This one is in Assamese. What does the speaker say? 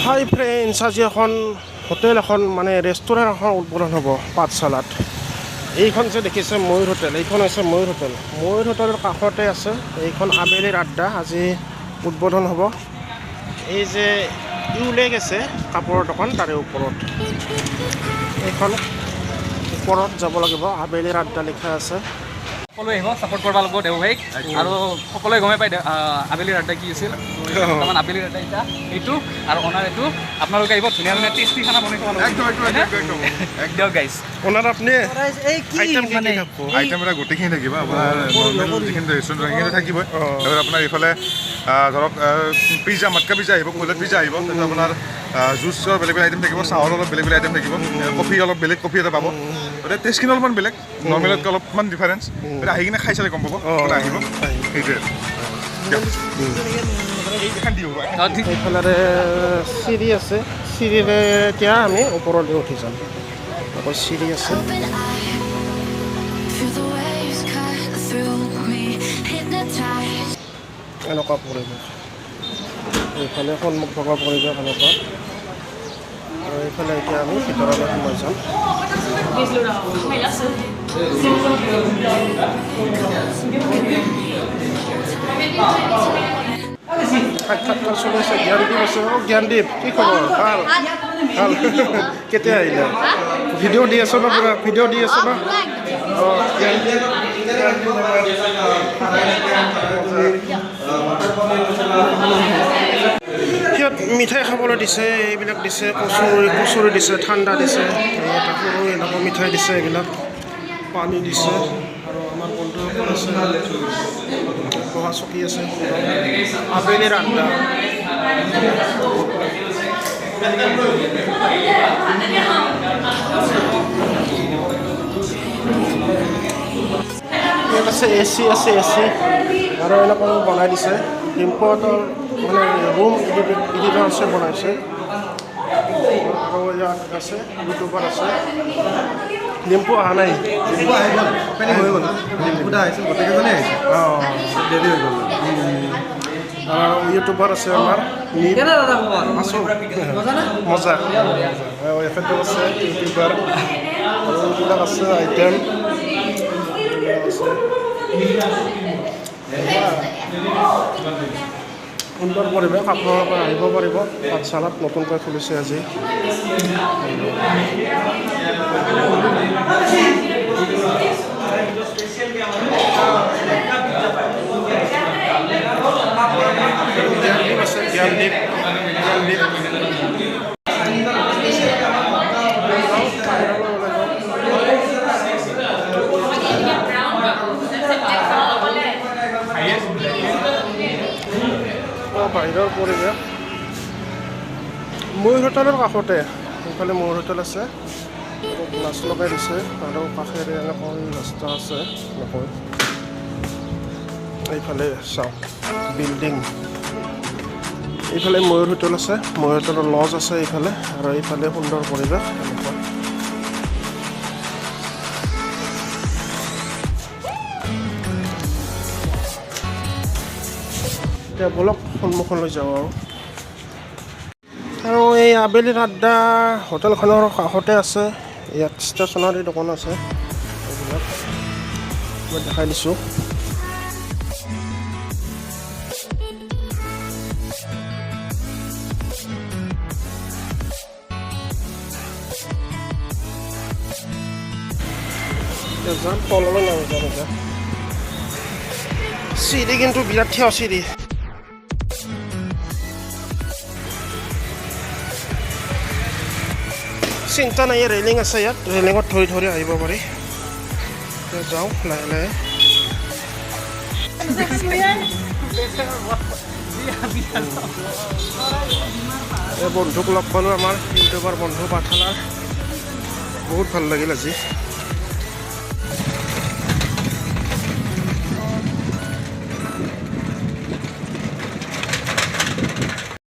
হাই ফ্ৰেণ্ডছ, আজি এখন হোটেল এখন মানে ৰেষ্টুৰেণ্ট এখন উদ্বোধন হ'ব পাঠশালাত। এইখন যে দেখিছে ময়ূৰ হোটেল, এইখন হৈছে ময়ূৰ হোটেল। ময়ূৰ হোটেলৰ কাষতে আছে এইখন আবেলিৰ আড্ডা, আজি উদ্বোধন হ'ব। এই যে ইউলেক আছে কাপোৰৰ দোকান, তাৰে ওপৰত এইখন ওপৰত যাব লাগিব, আবেলিৰ আড্ডা লিখা আছে। সকলোৱে আহিব, ছাপোৰ্ট কৰিব লাগিব দেওভাইক। আৰু সকলোৱে গমে পায় আবেলিৰ আড্ডা কি আছিল। বৰ্তমান আবেলিৰ আড্ডা এতিয়া এইটো আৰু অনাৰ এইটো। আপোনালোকে আহিব, ধুনীয়া ধুনীয়া টেষ্টি খানা বনাই খাব দিয়ক গাইজ। অনাৰ আপুনি আইটেম এটা গোটেইখিনি থাকিব, আপোনাৰ নৰ্মেল যিখিনি ৰেষ্টুৰেণ্ট সেইখিনি থাকিবই। তাৰপিছত আপোনাৰ এইফালে ধৰক পিজ্জা, মাটকা পিজ্জা আহিব, কুলেট পিজ্জা আহিব। তাৰপিছত আপোনাৰ জুচৰ বেলেগ বেলেগ আইটেম থাকিব, চাহৰ অলপ বেলেগ বেলেগ আইটেম থাকিব, কফি অলপ বেলেগ কফি এটা পাব। গতিকে টেষ্টখিনি অলপমান বেলেগ, নৰ্মেলতকৈ অলপমান ডিফাৰেঞ্চ। আহি কিনে খাই চালে গম পাব, আহিব সেইটোৱে। এইফালে চিৰি আছে, চিৰিৰে এতিয়া আমি ওপৰলৈ উঠি যাম। আকৌ চিৰি আছে, এনেকুৱা পৰিৱেশ। এইফালে সন্মুখ থকা পৰিৱেশ এনেকুৱা, আৰু এইফালে এতিয়া আমি ভিতৰলৈ সোমাই যাম। সাক্ষাৎকাৰ চলি আছে, জ্ঞানদীপ আছে। জ্ঞানদীপ, কি খবৰ? ভাল ভাল। কেতিয়া আহিলে? ভিডিঅ' দি আছ ন? পুৰা ভিডিঅ' দি আছ ন? অঁ, সিহঁত মিঠাই খাবলৈ দিছে, এইবিলাক দিছে, কচুৰি দিছে, ঠাণ্ডা দিছে, এটা সৰু এনেকুৱা মিঠাই দিছে, এইবিলাক পানী দিছে। আৰু আমাৰ বন্ধুসকল আছে, বহা চকী আছে, আবেলিৰ আড্ডা। ইয়াত আছে এচি আছে, এচি আৰু এনেকৈ বনাই দিছে। ডিম্পহঁতৰ মানে ৰুম এডিটৰছে বনাইছে। আৰু ইয়াত আছে ইউটিউবাৰ আছে। ডিম্পু অহা নাই, হৈ গ'ল, গোটেইকেইজনে আহিছে। অঁ, দেৰি হৈ গ'ল। আৰু ইউটিউবাৰ আছে আমাৰ, আছোঁ মজা। এখেতো আছে ইউটিউবাৰ, আৰু এইবিলাক আছে আইটেম আছে। সুন্দৰ পৰিৱেশ, আপোনালোকে আহিব পাৰিব। পাঠশালাত নতুনকৈ খুলিছে আজি। জ্ঞানদীপ আছে, জ্ঞানদীপ বাহিৰৰ পৰিৱেশ। ময়ূৰ হোটেলৰ কাষতে সেইফালে ময়ূৰ হোটেল আছে, গ্লাছ লগাই দিছে, আৰু কাষেৰে এনেকৈ ৰাস্তা আছে এনেকৈ। এইফালে চাওক বিল্ডিং, এইফালে ময়ূৰ হোটেল আছে, ময়ূৰ হোটেলৰ লজ আছে এইফালে, আৰু এইফালে সুন্দৰ পৰিৱেশ এনেকুৱা। এতিয়া বলক সন্মুখলৈ যাওঁ। আৰু এই আবেলিৰ আড্ডা হোটেলখনৰ কাষতে আছে। ইয়াত ষ্টেচনাৰী দোকান আছে, এইবিলাক মই দেখাই দিছোঁ। যাম তললৈ নামি যাম এতিয়া। চিৰি কিন্তু বিৰাট থিয় চিৰি। চিন্তা নাই, ৰেলিং আছে ইয়াত, ৰেলিঙত ধৰি ধৰি আহিব পাৰি। যাওঁ লাহে লাহে। এই বন্ধুক লগ পালোঁ, আমাৰ ইউটিউবাৰ বন্ধু পাঠশালাৰ। বহুত ভাল লাগিল আজি।